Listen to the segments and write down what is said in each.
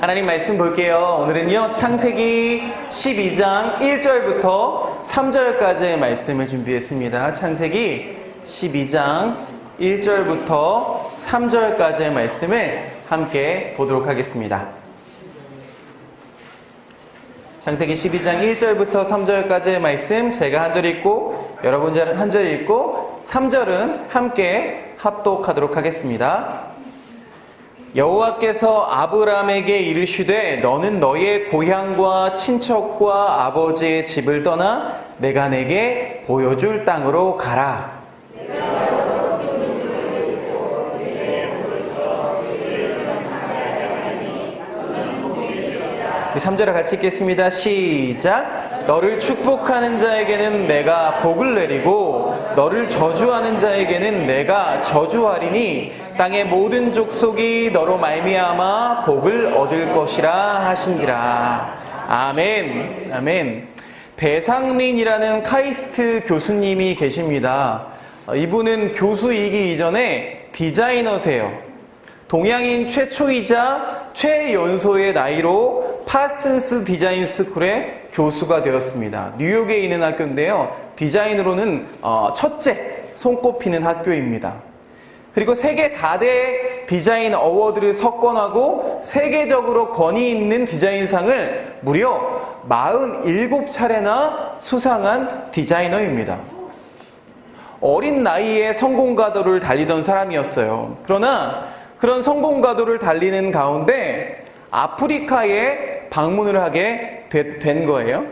하나님 말씀 볼게요. 오늘은요, 창세기 12장 1절부터 3절까지의 말씀을 준비했습니다. 창세기 12장 1절부터 3절까지의 말씀을 함께 보도록 하겠습니다. 창세기 12장 1절부터 3절까지의 말씀, 제가 한 절 읽고 여러분 한 절 읽고 3절은 함께 합독하도록 하겠습니다. 여호와께서 아브람에게 이르시되 너는 너의 고향과 친척과 아버지의 집을 떠나 내가 내게 보여줄 땅으로 가라. 3절을 같이 읽겠습니다. 시작. 너를 축복하는 자에게는 내가 복을 내리고 너를 저주하는 자에게는 내가 저주하리니 땅의 모든 족속이 너로 말미암아 복을 얻을 것이라 하신지라. 아멘. 아멘. 배상민이라는 카이스트 교수님이 계십니다. 이분은 교수이기 이전에 디자이너세요. 동양인 최초이자 최연소의 나이로 파슨스 디자인 스쿨의 교수가 되었습니다. 뉴욕에 있는 학교인데요. 디자인으로는 첫째 손꼽히는 학교입니다. 그리고 세계 4대 디자인 어워드를 석권하고 세계적으로 권위 있는 디자인상을 무려 47차례나 수상한 디자이너입니다. 어린 나이에 성공가도를 달리던 사람이었어요. 그러나 그런 성공가도를 달리는 가운데 아프리카에 방문을 하게 된 거예요.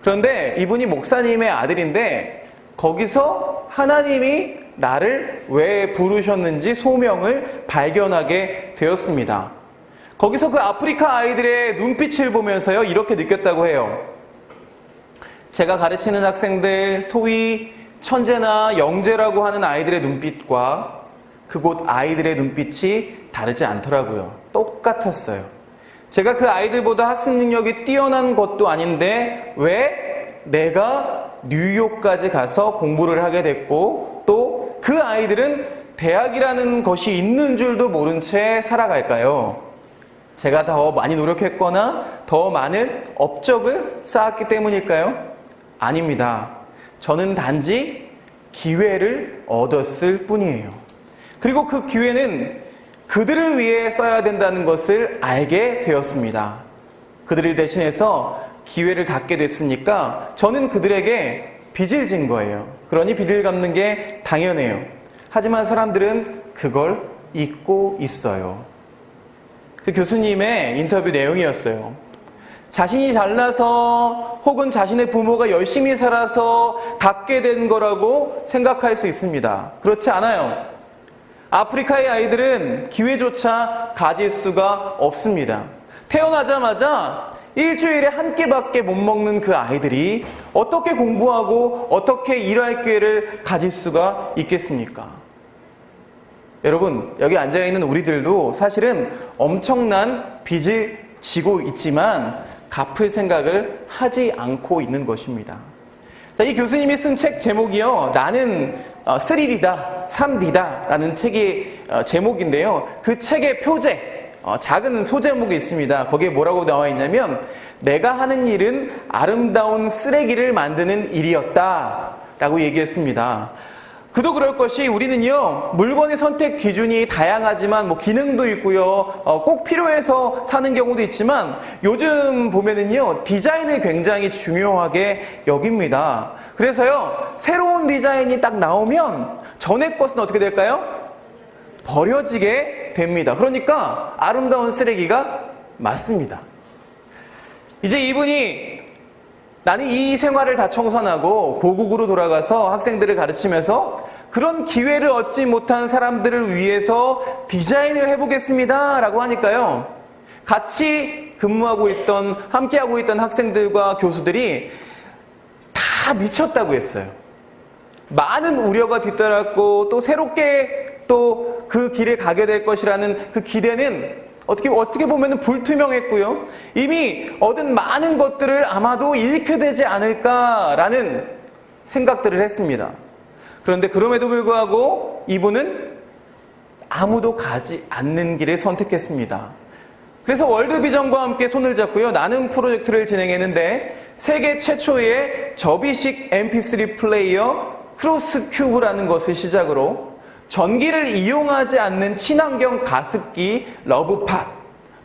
그런데 이분이 목사님의 아들인데 거기서 하나님이 나를 왜 부르셨는지 소명을 발견하게 되었습니다. 거기서 그 아프리카 아이들의 눈빛을 보면서요, 이렇게 느꼈다고 해요. 제가 가르치는 학생들, 소위 천재나 영재라고 하는 아이들의 눈빛과 그곳 아이들의 눈빛이 다르지 않더라고요. 똑같았어요. 제가 그 아이들보다 학습 능력이 뛰어난 것도 아닌데 왜 내가 뉴욕까지 가서 공부를 하게 됐고 또 그 아이들은 대학이라는 것이 있는 줄도 모른 채 살아갈까요? 제가 더 많이 노력했거나 더 많은 업적을 쌓았기 때문일까요? 아닙니다. 저는 단지 기회를 얻었을 뿐이에요. 그리고 그 기회는 그들을 위해 써야 된다는 것을 알게 되었습니다. 그들을 대신해서 기회를 갖게 됐으니까 저는 그들에게 빚을 진 거예요. 그러니 빚을 갚는 게 당연해요. 하지만 사람들은 그걸 잊고 있어요. 그 교수님의 인터뷰 내용이었어요. 자신이 잘나서 혹은 자신의 부모가 열심히 살아서 갖게 된 거라고 생각할 수 있습니다. 그렇지 않아요. 아프리카의 아이들은 기회조차 가질 수가 없습니다. 태어나자마자 일주일에 한 끼밖에 못 먹는 그 아이들이 어떻게 공부하고 어떻게 일할 기회를 가질 수가 있겠습니까? 여러분, 여기 앉아있는 우리들도 사실은 엄청난 빚을 지고 있지만 갚을 생각을 하지 않고 있는 것입니다. 자, 이 교수님이 쓴 책 제목이요, 나는 3D다, 3D다 라는 책이 제목인데요. 그 책의 표제, 작은 소제목이 있습니다. 거기에 뭐라고 나와 있냐면 내가 하는 일은 아름다운 쓰레기를 만드는 일이었다 라고 얘기했습니다. 그도 그럴 것이 우리는요, 물건의 선택 기준이 다양하지만 기능도 있고요, 꼭 필요해서 사는 경우도 있지만 요즘 보면은요, 디자인을 굉장히 중요하게 여깁니다. 그래서요, 새로운 디자인이 딱 나오면 전에 것은 어떻게 될까요? 버려지게 됩니다. 그러니까 아름다운 쓰레기가 맞습니다. 이제 이분이 나는 이 생활을 다 청산하고 고국으로 돌아가서 학생들을 가르치면서 그런 기회를 얻지 못한 사람들을 위해서 디자인을 해보겠습니다 라고 하니까요, 같이 근무하고 있던, 함께하고 있던 학생들과 교수들이 다 미쳤다고 했어요. 많은 우려가 뒤따랐고 또 새롭게 또 그 길에 가게 될 것이라는 그 기대는 어떻게 보면 불투명했고요. 이미 얻은 많은 것들을 아마도 잃게 되지 않을까라는 생각들을 했습니다. 그런데 그럼에도 불구하고 이분은 아무도 가지 않는 길을 선택했습니다. 그래서 월드비전과 함께 손을 잡고요. 나눔 프로젝트를 진행했는데 세계 최초의 접이식 MP3 플레이어 크로스큐브라는 것을 시작으로 전기를 이용하지 않는 친환경 가습기 러브팟,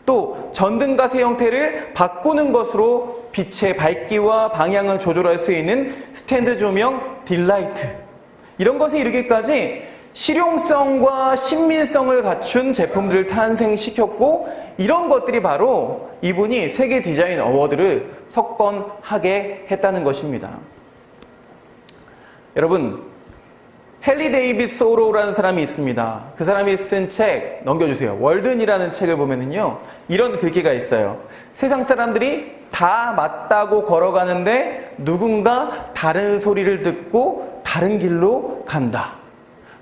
또 전등가스 형태를 바꾸는 것으로 빛의 밝기와 방향을 조절할 수 있는 스탠드 조명 딜라이트, 이런 것에 이르기까지 실용성과 신민성을 갖춘 제품들을 탄생시켰고, 이런 것들이 바로 이분이 세계 디자인 어워드를 석권하게 했다는 것입니다. 여러분, 헨리 데이빗 소로우라는 사람이 있습니다. 그 사람이 쓴 책 넘겨주세요. 월든이라는 책을 보면은요, 이런 글귀가 있어요. 세상 사람들이 다 맞다고 걸어가는데 누군가 다른 소리를 듣고 다른 길로 간다.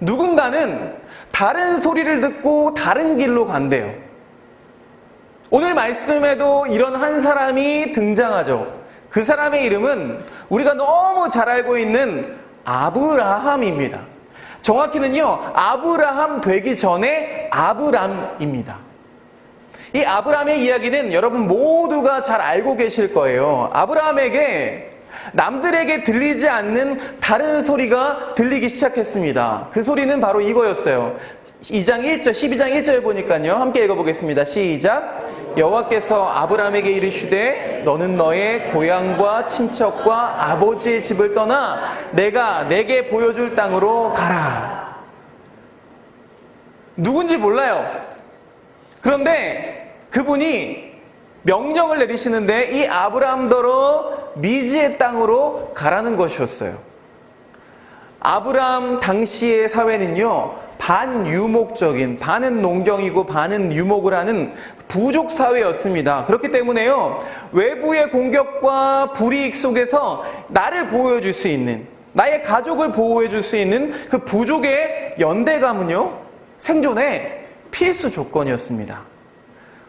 누군가는 다른 소리를 듣고 다른 길로 간대요. 오늘 말씀에도 이런 한 사람이 등장하죠. 그 사람의 이름은 우리가 너무 잘 알고 있는 아브라함입니다. 정확히는요, 아브라함 되기 전에 아브람입니다. 이 아브라함의 이야기는 여러분 모두가 잘 알고 계실 거예요. 아브라함에게 남들에게 들리지 않는 다른 소리가 들리기 시작했습니다. 그 소리는 바로 이거였어요. 12장 1절 보니까요. 함께 읽어보겠습니다. 시작. 여호와께서 아브라함에게 이르시되 너는 너의 고향과 친척과 아버지의 집을 떠나 내가 내게 보여줄 땅으로 가라. 누군지 몰라요. 그런데 그분이 명령을 내리시는데 이 아브라함더러 미지의 땅으로 가라는 것이었어요. 아브라함 당시의 사회는요, 반유목적인, 반은 농경이고 반은 유목을 하는 부족 사회였습니다. 그렇기 때문에요, 외부의 공격과 불이익 속에서 나를 보호해줄 수 있는, 나의 가족을 보호해줄 수 있는 그 부족의 연대감은요, 생존의 필수 조건이었습니다.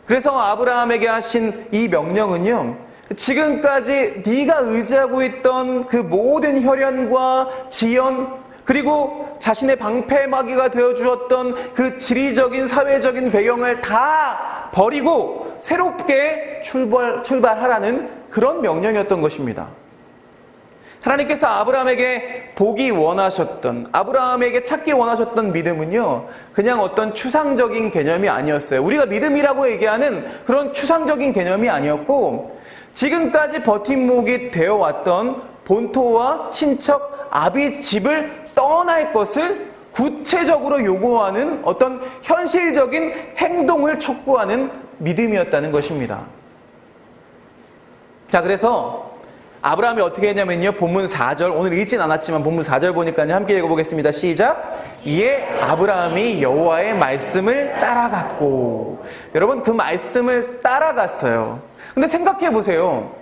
그래서 아브라함에게 하신 이 명령은요, 지금까지 네가 의지하고 있던 그 모든 혈연과 지연, 그리고 자신의 방패막이가 되어주었던 그 지리적인 사회적인 배경을 다 버리고 새롭게 출발하라는 그런 명령이었던 것입니다. 하나님께서 아브라함에게 보기 원하셨던, 아브라함에게 찾기 원하셨던 믿음은요, 그냥 어떤 추상적인 개념이 아니었어요. 우리가 믿음이라고 얘기하는 그런 추상적인 개념이 아니었고, 지금까지 버팀목이 되어왔던 본토와 친척, 아비 집을 떠날 것을 구체적으로 요구하는 어떤 현실적인 행동을 촉구하는 믿음이었다는 것입니다. 자, 그래서 아브라함이 어떻게 했냐면요, 본문 4절, 오늘 읽진 않았지만 본문 4절 보니까요, 함께 읽어보겠습니다. 시작. 이에 아브라함이 여호와의 말씀을 따라갔고. 여러분, 그 말씀을 따라갔어요. 근데 생각해 보세요.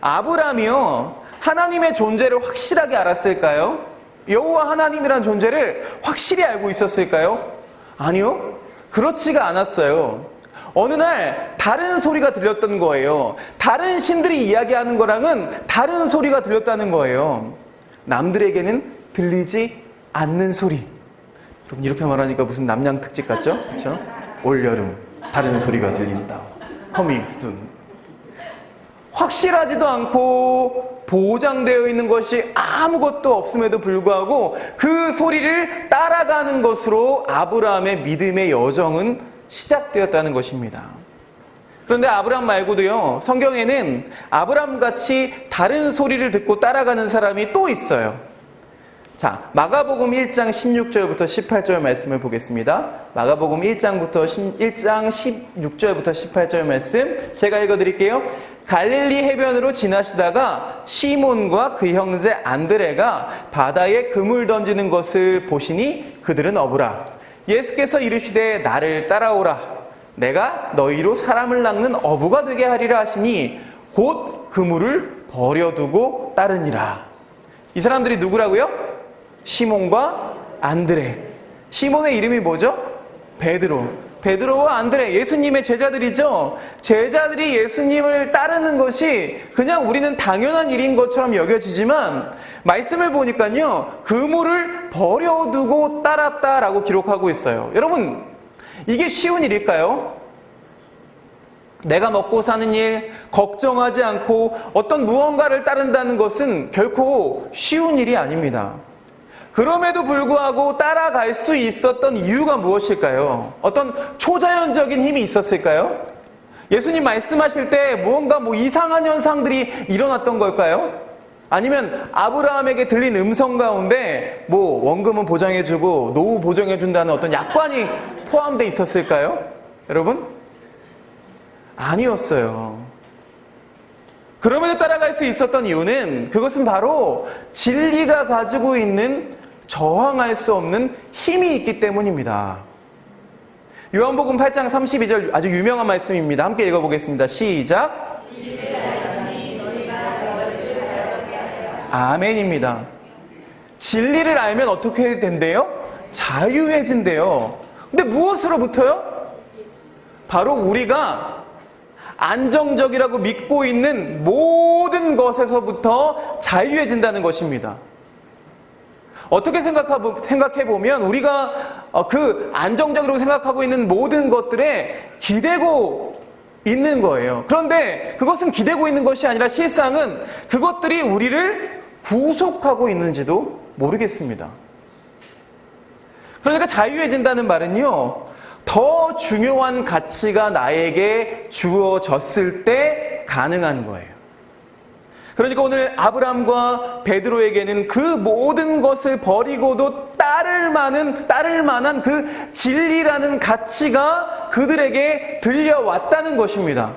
아브라함이요, 하나님의 존재를 확실하게 알았을까요? 여호와 하나님이라는 존재를 확실히 알고 있었을까요? 아니요, 그렇지가 않았어요. 어느 날 다른 소리가 들렸던 거예요. 다른 신들이 이야기하는 거랑은 다른 소리가 들렸다는 거예요. 남들에게는 들리지 않는 소리. 그럼 이렇게 말하니까 무슨 남양 특집 같죠? 그렇죠? 올여름 다른 소리가 들린다. Coming soon. 확실하지도 않고 보장되어 있는 것이 아무것도 없음에도 불구하고 그 소리를 따라가는 것으로 아브라함의 믿음의 여정은 시작되었다는 것입니다. 그런데 아브라함 말고도요, 성경에는 아브라함같이 다른 소리를 듣고 따라가는 사람이 또 있어요. 자, 마가복음 1장 16절부터 18절 말씀을 보겠습니다. 마가복음 1장 16절부터 18절 말씀 제가 읽어드릴게요. 갈릴리 해변으로 지나시다가 시몬과 그 형제 안드레가 바다에 그물 던지는 것을 보시니 그들은 어부라. 예수께서 이르시되 나를 따라오라. 내가 너희로 사람을 낚는 어부가 되게 하리라 하시니 곧 그물을 버려두고 따르니라. 이 사람들이 누구라고요? 시몬과 안드레. 시몬의 이름이 뭐죠? 베드로. 베드로와 안드레, 예수님의 제자들이죠. 제자들이 예수님을 따르는 것이 그냥 우리는 당연한 일인 것처럼 여겨지지만 말씀을 보니까요, 그물을 버려두고 따랐다라고 기록하고 있어요. 여러분, 이게 쉬운 일일까요? 내가 먹고 사는 일, 걱정하지 않고 어떤 무언가를 따른다는 것은 결코 쉬운 일이 아닙니다. 그럼에도 불구하고 따라갈 수 있었던 이유가 무엇일까요? 어떤 초자연적인 힘이 있었을까요? 예수님 말씀하실 때 무언가 이상한 현상들이 일어났던 걸까요? 아니면 아브라함에게 들린 음성 가운데 원금은 보장해주고 노후 보장해준다는 어떤 약관이 포함되어 있었을까요? 여러분? 아니었어요. 그럼에도 따라갈 수 있었던 이유는 그것은 바로 진리가 가지고 있는 저항할 수 없는 힘이 있기 때문입니다. 요한복음 8장 32절 아주 유명한 말씀입니다. 함께 읽어보겠습니다. 시작. 아멘입니다. 진리를 알면 어떻게 된대요? 자유해진대요. 근데 무엇으로부터요? 바로 우리가 안정적이라고 믿고 있는 모든 것에서부터 자유해진다는 것입니다. 어떻게 생각해보면 우리가 그 안정적으로 생각하고 있는 모든 것들에 기대고 있는 거예요. 그런데 그것은 기대고 있는 것이 아니라 실상은 그것들이 우리를 구속하고 있는지도 모르겠습니다. 그러니까 자유해진다는 말은요, 더 중요한 가치가 나에게 주어졌을 때 가능한 거예요. 그러니까 오늘 아브람과 베드로에게는 그 모든 것을 버리고도 따를 만한 그 진리라는 가치가 그들에게 들려왔다는 것입니다.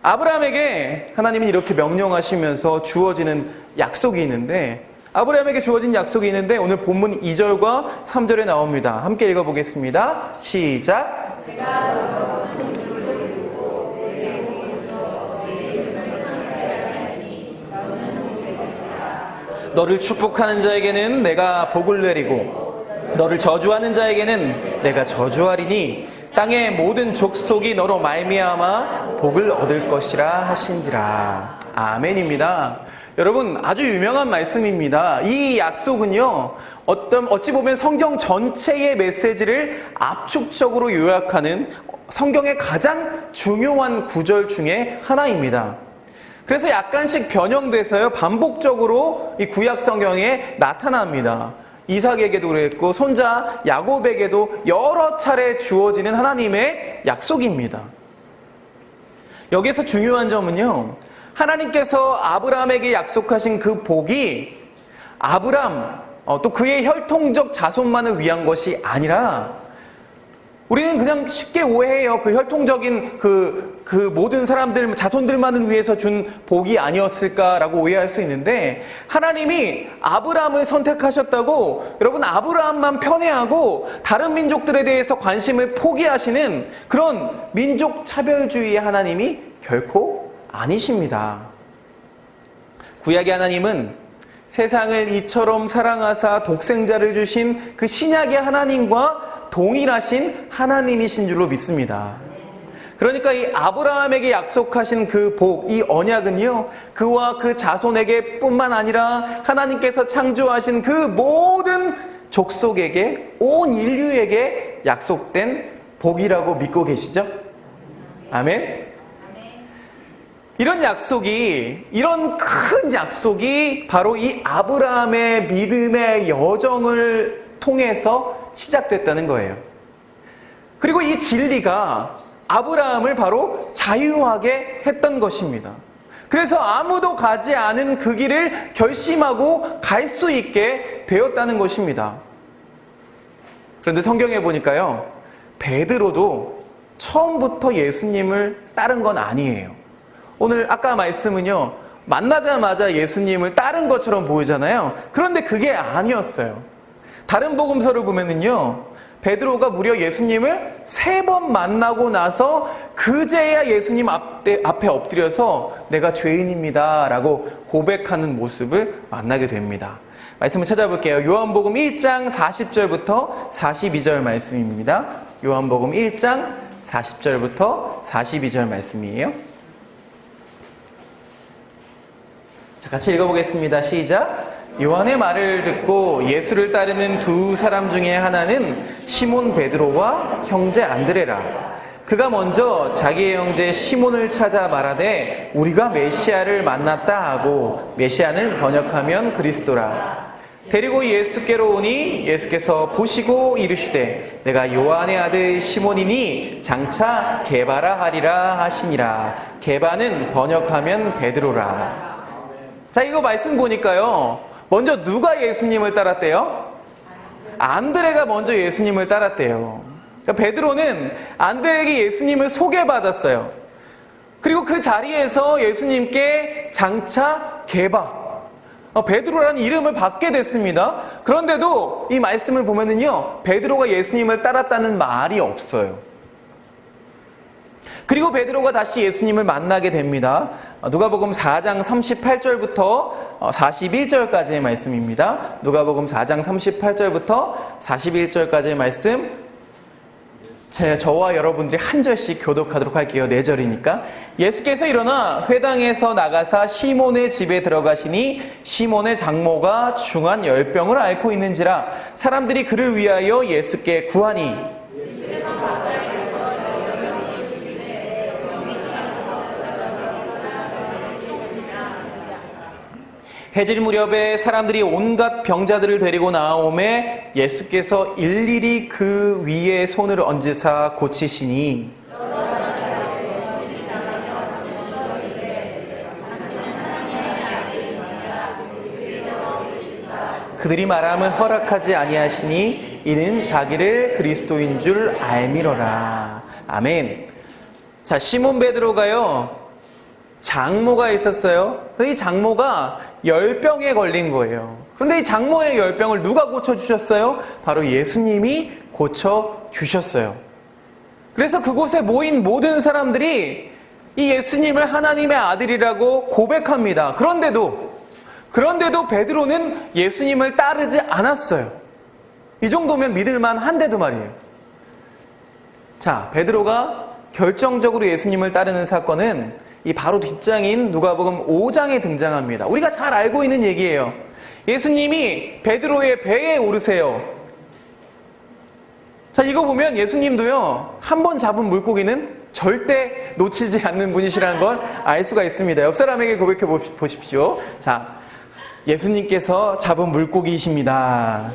아브라함에게 하나님은 이렇게 명령하시면서 주어지는 약속이 있는데, 아브라함에게 주어진 약속이 있는데 오늘 본문 2절과 3절에 나옵니다. 함께 읽어보겠습니다. 시작. 너를 축복하는 자에게는 내가 복을 내리고 너를 저주하는 자에게는 내가 저주하리니 땅의 모든 족속이 너로 말미암아 복을 얻을 것이라 하신지라. 아멘입니다. 여러분, 아주 유명한 말씀입니다. 이 약속은요, 어찌 보면 성경 전체의 메시지를 압축적으로 요약하는 성경의 가장 중요한 구절 중에 하나입니다. 그래서 약간씩 변형돼서요, 반복적으로 이 구약 성경에 나타납니다. 이삭에게도 그랬고 손자 야곱에게도 여러 차례 주어지는 하나님의 약속입니다. 여기서 중요한 점은요, 하나님께서 아브라함에게 약속하신 그 복이 아브라함 또 그의 혈통적 자손만을 위한 것이 아니라, 우리는 그냥 쉽게 오해해요. 그 혈통적인 그 모든 사람들, 자손들만을 위해서 준 복이 아니었을까라고 오해할 수 있는데, 하나님이 아브라함을 선택하셨다고 여러분 아브라함만 편애하고 다른 민족들에 대해서 관심을 포기하시는 그런 민족 차별주의의 하나님이 결코 아니십니다. 구약의 하나님은 세상을 이처럼 사랑하사 독생자를 주신 그 신약의 하나님과 동일하신 하나님이신 줄로 믿습니다. 그러니까 이 아브라함에게 약속하신 그 복, 이 언약은요, 그와 그 자손에게 뿐만 아니라 하나님께서 창조하신 그 모든 족속에게, 온 인류에게 약속된 복이라고 믿고 계시죠? 아멘? 이런 큰 약속이 바로 이 아브라함의 믿음의 여정을 통해서 시작됐다는 거예요. 그리고 이 진리가 아브라함을 바로 자유하게 했던 것입니다. 그래서 아무도 가지 않은 그 길을 결심하고 갈 수 있게 되었다는 것입니다. 그런데 성경에 보니까요, 베드로도 처음부터 예수님을 따른 건 아니에요. 오늘 아까 말씀은요, 만나자마자 예수님을 따른 것처럼 보이잖아요. 그런데 그게 아니었어요. 다른 복음서를 보면은요, 베드로가 무려 예수님을 3번 만나고 나서 그제야 예수님 앞에 엎드려서 내가 죄인입니다 라고 고백하는 모습을 만나게 됩니다. 말씀을 찾아볼게요. 요한복음 1장 40절부터 42절 말씀입니다. 요한복음 1장 40절부터 42절 말씀이에요. 자, 같이 읽어보겠습니다. 시작. 요한의 말을 듣고 예수를 따르는 두 사람 중에 하나는 시몬 베드로와 형제 안드레라. 그가 먼저 자기의 형제 시몬을 찾아 말하되 우리가 메시아를 만났다 하고, 메시아는 번역하면 그리스도라. 데리고 예수께로 오니 예수께서 보시고 이르시되 내가 요한의 아들 시몬이니 장차 게바라 하리라 하시니라. 게바는 번역하면 베드로라. 자, 이거 말씀 보니까요, 먼저 누가 예수님을 따랐대요? 안드레가 먼저 예수님을 따랐대요. 그러니까 베드로는 안드레에게 예수님을 소개받았어요. 그리고 그 자리에서 예수님께 장차 게바, 베드로라는 이름을 받게 됐습니다. 그런데도 이 말씀을 보면은요, 베드로가 예수님을 따랐다는 말이 없어요. 그리고 베드로가 다시 예수님을 만나게 됩니다. 누가복음 4장 38절부터 41절까지의 말씀입니다. 누가복음 4장 38절부터 41절까지의 말씀, 저와 여러분들이 한 절씩 교독하도록 할게요. 4절이니까. 예수께서 일어나 회당에서 나가사 시몬의 집에 들어가시니 시몬의 장모가 중한 열병을 앓고 있는지라 사람들이 그를 위하여 예수께 구하니, 해질 무렵에 사람들이 온갖 병자들을 데리고 나오매 예수께서 일일이 그 위에 손을 얹으사 고치시니, 그들이 말함을 허락하지 아니하시니 이는 자기를 그리스도인 줄 알미러라. 아멘. 자, 시몬 베드로가요, 장모가 있었어요. 이 장모가 열병에 걸린 거예요. 그런데 이 장모의 열병을 누가 고쳐주셨어요? 바로 예수님이 고쳐주셨어요. 그래서 그곳에 모인 모든 사람들이 이 예수님을 하나님의 아들이라고 고백합니다. 그런데도 베드로는 예수님을 따르지 않았어요. 이 정도면 믿을만 한데도 말이에요. 자, 베드로가 결정적으로 예수님을 따르는 사건은 이 바로 뒷장인 누가복음 5장에 등장합니다. 우리가 잘 알고 있는 얘기예요. 예수님이 베드로의 배에 오르세요. 자, 이거 보면 예수님도요, 한 번 잡은 물고기는 절대 놓치지 않는 분이시라는 걸 알 수가 있습니다. 옆 사람에게 고백해 보십시오. 자, 예수님께서 잡은 물고기이십니다.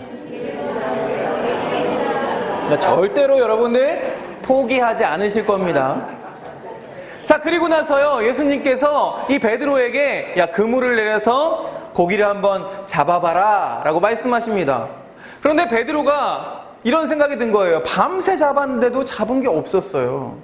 그러니까 절대로 여러분들 포기하지 않으실 겁니다. 자, 그리고 나서요, 예수님께서 이 베드로에게 야, 그물을 내려서 고기를 한번 잡아봐라 라고 말씀하십니다. 그런데 베드로가 이런 생각이 든 거예요. 밤새 잡았는데도 잡은 게 없었어요.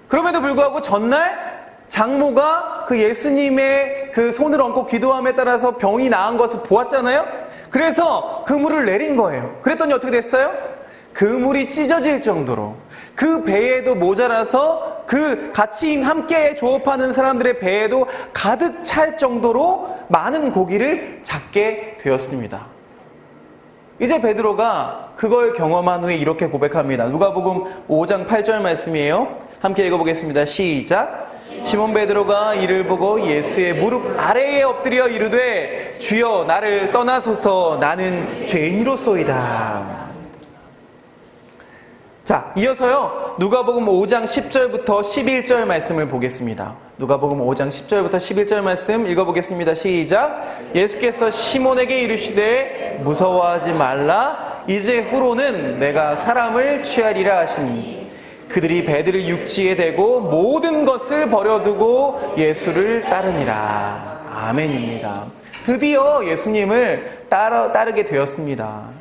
그럼에도 불구하고 전날 장모가 그 예수님의 그 손을 얹고 기도함에 따라서 병이 나은 것을 보았잖아요. 그래서 그물을 내린 거예요. 그랬더니 어떻게 됐어요? 그물이 찢어질 정도로, 그 배에도 모자라서 그 같이 함께 조업하는 사람들의 배에도 가득 찰 정도로 많은 고기를 잡게 되었습니다. 이제 베드로가 그걸 경험한 후에 이렇게 고백합니다. 누가복음 5장 8절 말씀이에요. 함께 읽어보겠습니다. 시작. 시몬 베드로가 이를 보고 예수의 무릎 아래에 엎드려 이르되 주여 나를 떠나소서 나는 죄인이로소이다. 자, 이어서요, 누가복음 5장 10절부터 11절 말씀을 보겠습니다. 누가복음 5장 10절부터 11절 말씀 읽어보겠습니다. 시작. 예수께서 시몬에게 이르시되 무서워하지 말라. 이제 후로는 내가 사람을 취하리라 하시니 그들이 배들을 육지에 대고 모든 것을 버려두고 예수를 따르니라. 아멘입니다. 드디어 예수님을 따르게 되었습니다.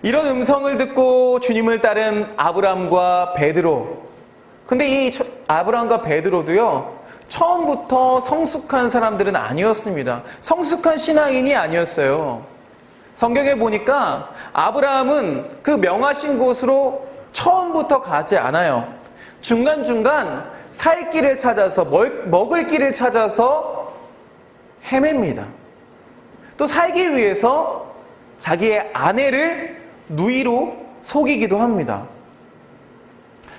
이런 음성을 듣고 주님을 따른 아브람과 베드로. 근데 이 아브람과 베드로도요, 처음부터 성숙한 사람들은 아니었습니다. 성숙한 신앙인이 아니었어요. 성경에 보니까 아브라함은 그 명하신 곳으로 처음부터 가지 않아요. 중간중간 살 길을 찾아서, 먹을 길을 찾아서 헤맵니다. 또 살기 위해서 자기의 아내를 누이로 속이기도 합니다.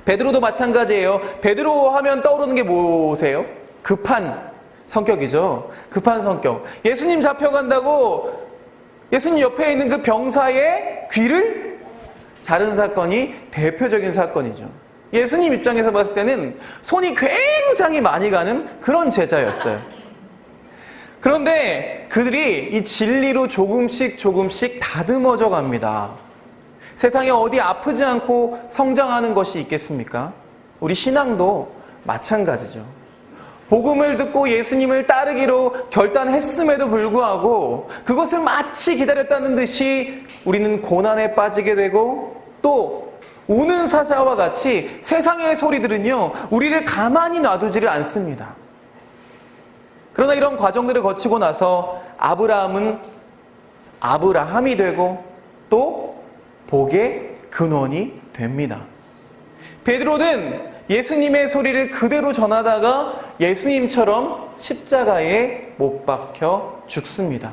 베드로도 마찬가지예요. 베드로 하면 떠오르는 게 뭐세요? 급한 성격이죠. 급한 성격. 예수님 잡혀간다고 예수님 옆에 있는 그 병사의 귀를 자른 사건이 대표적인 사건이죠. 예수님 입장에서 봤을 때는 손이 굉장히 많이 가는 그런 제자였어요. 그런데 그들이 이 진리로 조금씩 다듬어져 갑니다. 세상에 어디 아프지 않고 성장하는 것이 있겠습니까? 우리 신앙도 마찬가지죠. 복음을 듣고 예수님을 따르기로 결단했음에도 불구하고 그것을 마치 기다렸다는 듯이 우리는 고난에 빠지게 되고 또 우는 사자와 같이 세상의 소리들은요, 우리를 가만히 놔두지를 않습니다. 그러나 이런 과정들을 거치고 나서 아브라함은 아브라함이 되고 또 복의 근원이 됩니다. 베드로는 예수님의 소리를 그대로 전하다가 예수님처럼 십자가에 못 박혀 죽습니다.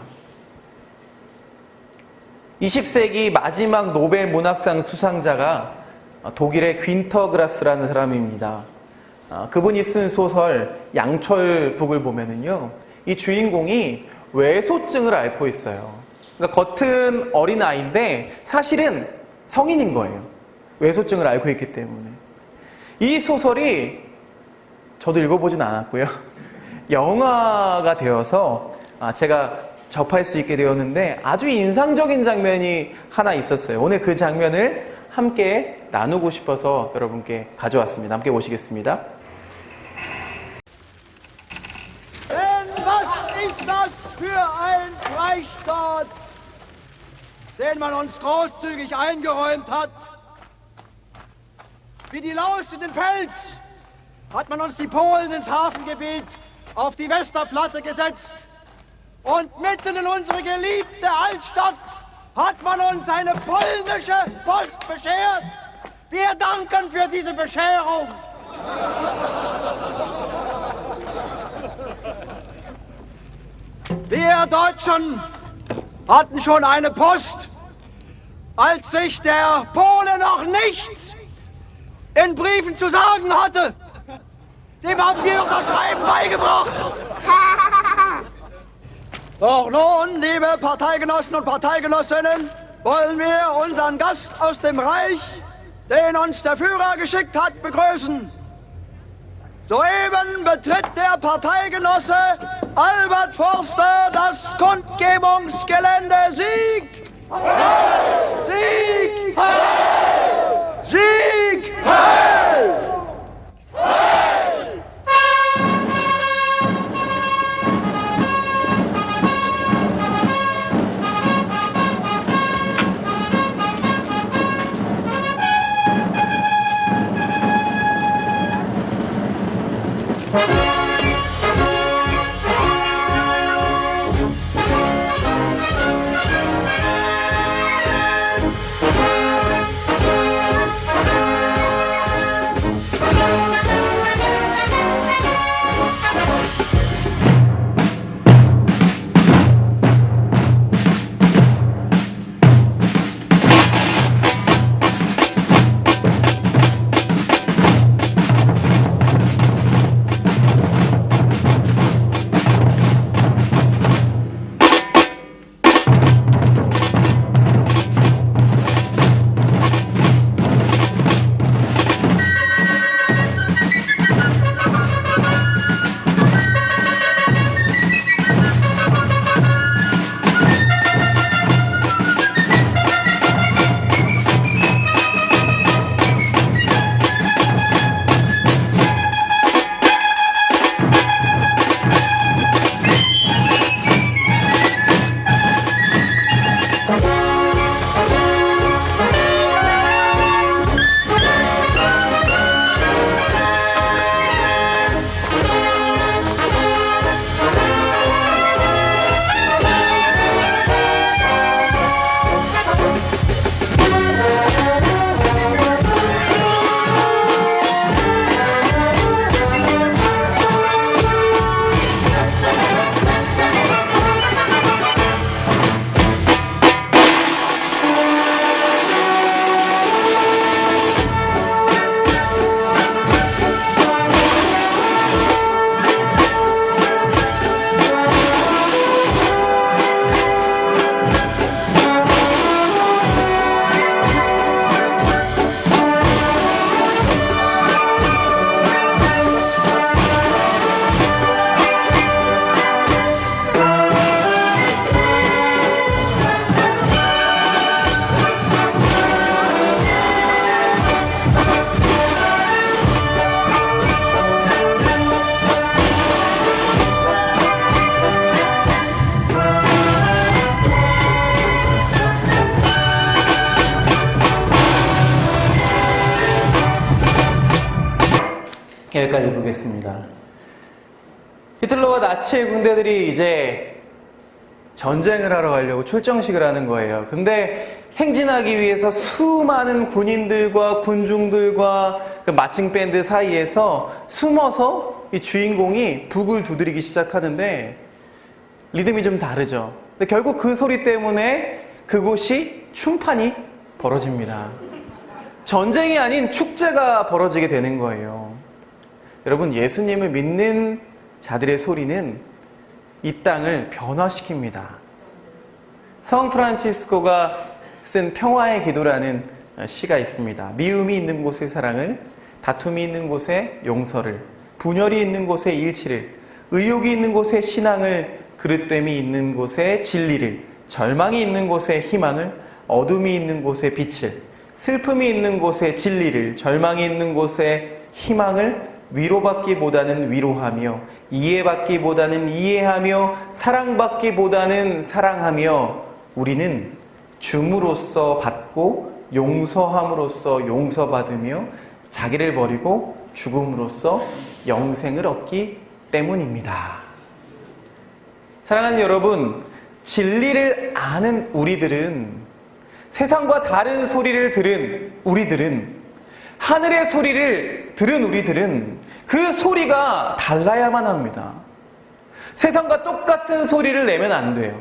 20세기 마지막 노벨 문학상 수상자가 독일의 귄터그라스라는 사람입니다. 그분이 쓴 소설 양철북을 보면은요, 이 주인공이 외소증을 앓고 있어요. 그러니까 겉은 어린아이인데 사실은 성인인 거예요. 외소증을 앓고 있기 때문에. 이 소설이 저도 읽어보진 않았고요. 영화가 되어서 제가 접할 수 있게 되었는데 아주 인상적인 장면이 하나 있었어요. 오늘 그 장면을 함께 나누고 싶어서 여러분께 가져왔습니다. 함께 보시겠습니다. Denn was ist das für ein Freistaat, den man uns großzügig eingeräumt hat? Wie die Laus in den Fels hat man uns die Polen ins Hafengebiet auf die Westerplatte gesetzt. Und mitten in unsere geliebte Altstadt hat man uns eine polnische Post beschert. Wir danken für diese Bescherung. Wir Deutschen hatten schon eine Post, als sich der Pole noch nichts in Briefen zu sagen hatte. Dem haben wir doch das Schreiben beigebracht. Doch nun, liebe Parteigenossen und Parteigenossinnen, wollen wir unseren Gast aus dem Reich, den uns der Führer geschickt hat, begrüßen. Soeben betritt der Parteigenosse Albert Forster das Kundgebungsgelände. Sieg! Heil! Sieg! Heil! Sieg! Heil! Heil! 여기까지 보겠습니다. 히틀러와 나치의 군대들이 이제 전쟁을 하러 가려고 출정식을 하는 거예요. 근데 행진하기 위해서 수많은 군인들과 군중들과 그 마칭 밴드 사이에서 숨어서 이 주인공이 북을 두드리기 시작하는데 리듬이 좀 다르죠. 근데 결국 그 소리 때문에 그곳이 충판이 벌어집니다. 전쟁이 아닌 축제가 벌어지게 되는 거예요. 여러분, 예수님을 믿는 자들의 소리는 이 땅을 변화시킵니다. 성 프란치스코가 쓴 평화의 기도라는 시가 있습니다. 미움이 있는 곳에 사랑을, 다툼이 있는 곳에 용서를, 분열이 있는 곳에 일치를, 의욕이 있는 곳에 신앙을, 그릇됨이 있는 곳에 진리를, 절망이 있는 곳에 희망을, 어둠이 있는 곳에 빛을, 슬픔이 있는 곳에 진리를, 절망이 있는 곳에 희망을, 위로받기보다는 위로하며, 이해받기보다는 이해하며, 사랑받기보다는 사랑하며, 우리는 줌으로써 받고 용서함으로써 용서받으며 자기를 버리고 죽음으로써 영생을 얻기 때문입니다. 사랑하는 여러분, 진리를 아는 우리들은, 세상과 다른 소리를 들은 우리들은, 하늘의 소리를 들은 우리들은 그 소리가 달라야만 합니다. 세상과 똑같은 소리를 내면 안 돼요.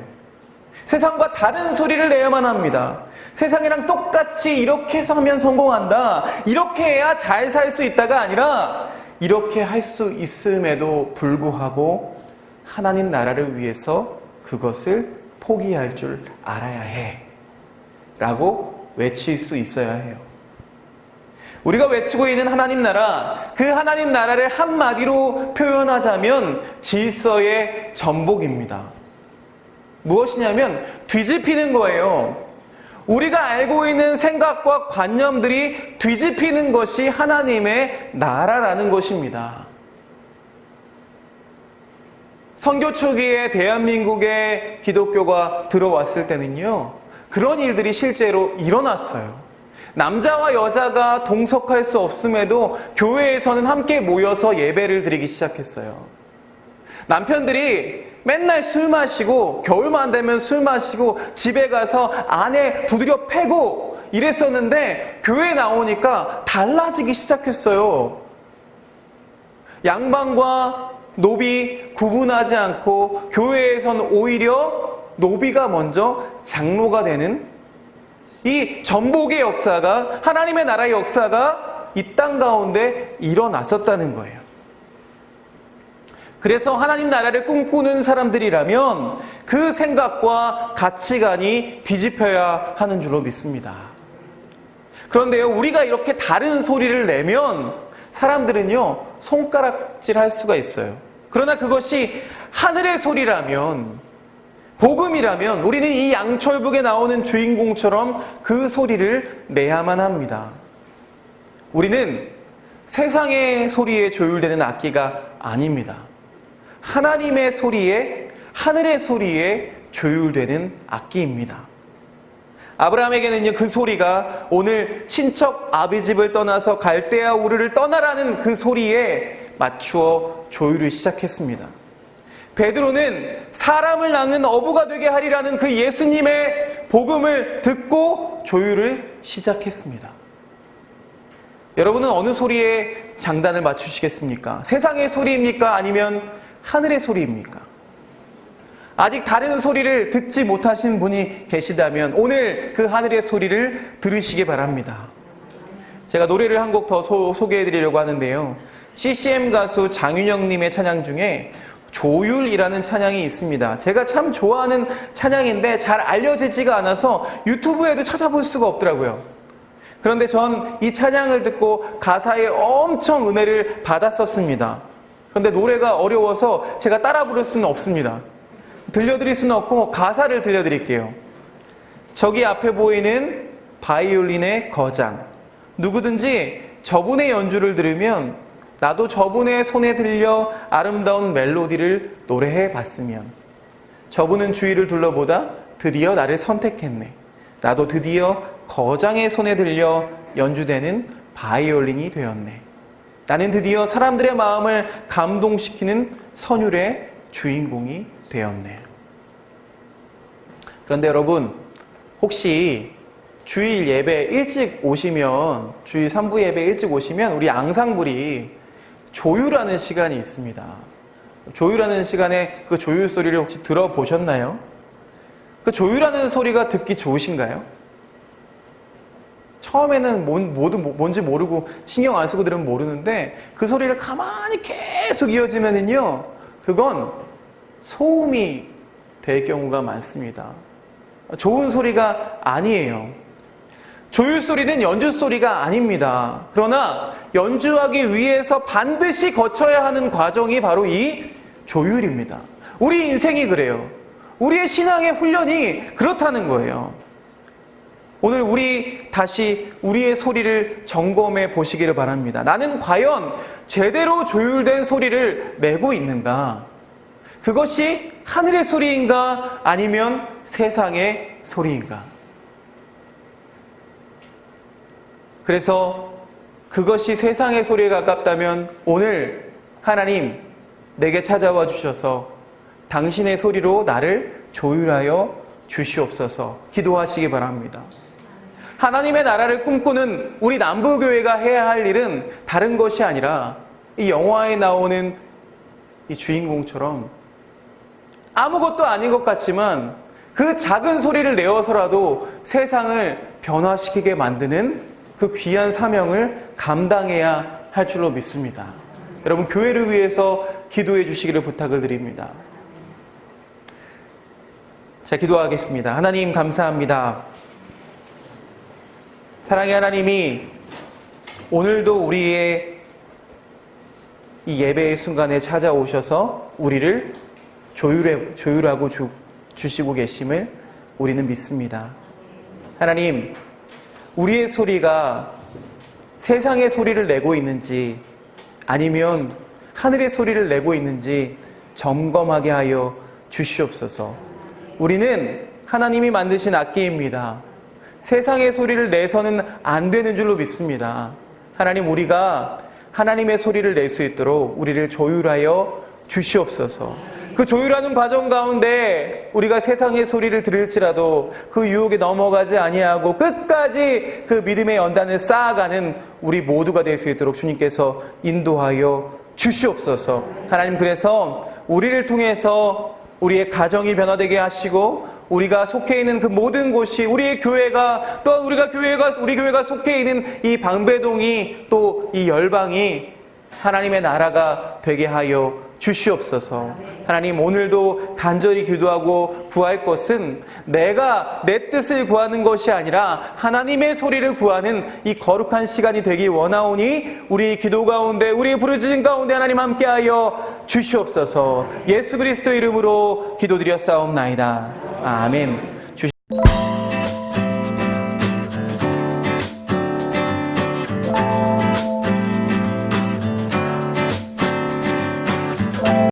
세상과 다른 소리를 내야만 합니다. 세상이랑 똑같이 이렇게 해서 하면 성공한다, 이렇게 해야 잘 살 수 있다가 아니라, 이렇게 할 수 있음에도 불구하고 하나님 나라를 위해서 그것을 포기할 줄 알아야 해 라고 외칠 수 있어야 해요. 우리가 외치고 있는 하나님 나라, 그 하나님 나라를 한마디로 표현하자면 질서의 전복입니다. 무엇이냐면 뒤집히는 거예요. 우리가 알고 있는 생각과 관념들이 뒤집히는 것이 하나님의 나라라는 것입니다. 선교 초기에 대한민국에 기독교가 들어왔을 때는요, 그런 일들이 실제로 일어났어요. 남자와 여자가 동석할 수 없음에도 교회에서는 함께 모여서 예배를 드리기 시작했어요. 남편들이 맨날 술 마시고, 겨울만 되면 술 마시고 집에 가서 아내 두드려 패고 이랬었는데, 교회에 나오니까 달라지기 시작했어요. 양반과 노비 구분하지 않고 교회에서는 오히려 노비가 먼저 장로가 되는 이 전복의 역사가, 하나님의 나라의 역사가 이 땅 가운데 일어났었다는 거예요. 그래서 하나님 나라를 꿈꾸는 사람들이라면 그 생각과 가치관이 뒤집혀야 하는 줄로 믿습니다. 그런데요, 우리가 이렇게 다른 소리를 내면 사람들은요, 손가락질 할 수가 있어요. 그러나 그것이 하늘의 소리라면, 복음이라면 우리는 이 양철북에 나오는 주인공처럼 그 소리를 내야만 합니다. 우리는 세상의 소리에 조율되는 악기가 아닙니다. 하나님의 소리에, 하늘의 소리에 조율되는 악기입니다. 아브라함에게는요, 그 소리가 오늘 친척 아비집을 떠나서 갈대아 우르를 떠나라는 그 소리에 맞추어 조율을 시작했습니다. 베드로는 사람을 낚는 어부가 되게 하리라는 그 예수님의 복음을 듣고 조율을 시작했습니다. 여러분은 어느 소리에 장단을 맞추시겠습니까? 세상의 소리입니까? 아니면 하늘의 소리입니까? 아직 다른 소리를 듣지 못하신 분이 계시다면 오늘 그 하늘의 소리를 들으시기 바랍니다. 제가 노래를 한 곡 더 소개해드리려고 하는데요. CCM 가수 장윤영님의 찬양 중에 조율이라는 찬양이 있습니다. 제가 참 좋아하는 찬양인데 잘 알려지지가 않아서 유튜브에도 찾아볼 수가 없더라고요. 그런데 전 이 찬양을 듣고 가사에 엄청 은혜를 받았었습니다. 그런데 노래가 어려워서 제가 따라 부를 수는 없습니다. 들려드릴 수는 없고 가사를 들려드릴게요. 저기 앞에 보이는 바이올린의 거장, 누구든지 저분의 연주를 들으면 나도 저분의 손에 들려 아름다운 멜로디를 노래해 봤으면, 저분은 주위를 둘러보다 드디어 나를 선택했네. 나도 드디어 거장의 손에 들려 연주되는 바이올린이 되었네. 나는 드디어 사람들의 마음을 감동시키는 선율의 주인공이 되었네. 그런데 여러분, 혹시 주일 예배 일찍 오시면, 주일 3부 예배 일찍 오시면 우리 앙상블이 조율하는 시간이 있습니다. 조율하는 시간에 그 조율 소리를 혹시 들어보셨나요? 그 조율하는 소리가 듣기 좋으신가요? 처음에는 뭔지 모르고 신경 안 쓰고 들으면 모르는데 그 소리를 가만히 계속 이어지면은요, 그건 소음이 될 경우가 많습니다. 좋은 소리가 아니에요. 조율 소리는 연주 소리가 아닙니다. 그러나 연주하기 위해서 반드시 거쳐야 하는 과정이 바로 이 조율입니다. 우리 인생이 그래요. 우리의 신앙의 훈련이 그렇다는 거예요. 오늘 우리 다시 우리의 소리를 점검해 보시기를 바랍니다. 나는 과연 제대로 조율된 소리를 내고 있는가? 그것이 하늘의 소리인가? 아니면 세상의 소리인가? 그래서 그것이 세상의 소리에 가깝다면 오늘 하나님 내게 찾아와 주셔서 당신의 소리로 나를 조율하여 주시옵소서 기도하시기 바랍니다. 하나님의 나라를 꿈꾸는 우리 남부교회가 해야 할 일은 다른 것이 아니라 이 영화에 나오는 이 주인공처럼 아무것도 아닌 것 같지만 그 작은 소리를 내어서라도 세상을 변화시키게 만드는 그 귀한 사명을 감당해야 할 줄로 믿습니다. 여러분, 교회를 위해서 기도해 주시기를 부탁을 드립니다. 자, 기도하겠습니다. 하나님 감사합니다. 사랑의 하나님이 오늘도 우리의 이 예배의 순간에 찾아오셔서 우리를 조율하고 주시고 계심을 우리는 믿습니다. 하나님, 우리의 소리가 세상의 소리를 내고 있는지 아니면 하늘의 소리를 내고 있는지 점검하게 하여 주시옵소서. 우리는 하나님이 만드신 악기입니다. 세상의 소리를 내서는 안 되는 줄로 믿습니다. 하나님, 우리가 하나님의 소리를 낼 수 있도록 우리를 조율하여 주시옵소서. 그 조율하는 과정 가운데 우리가 세상의 소리를 들을지라도 그 유혹에 넘어가지 아니하고 끝까지 그 믿음의 연단을 쌓아가는 우리 모두가 될 수 있도록 주님께서 인도하여 주시옵소서. 하나님, 그래서 우리를 통해서 우리의 가정이 변화되게 하시고 우리가 속해 있는 그 모든 곳이 우리의 교회가 또 우리 교회가 속해 있는 이 방배동이 또 이 열방이 하나님의 나라가 되게 하여 주시옵소서. 하나님, 오늘도 간절히 기도하고 구할 것은 내가 내 뜻을 구하는 것이 아니라 하나님의 소리를 구하는 이 거룩한 시간이 되기 원하오니 우리 기도 가운데 우리의 부르짖음 가운데 하나님 함께하여 주시옵소서. 예수 그리스도 이름으로 기도드렸사옵나이다. 아멘.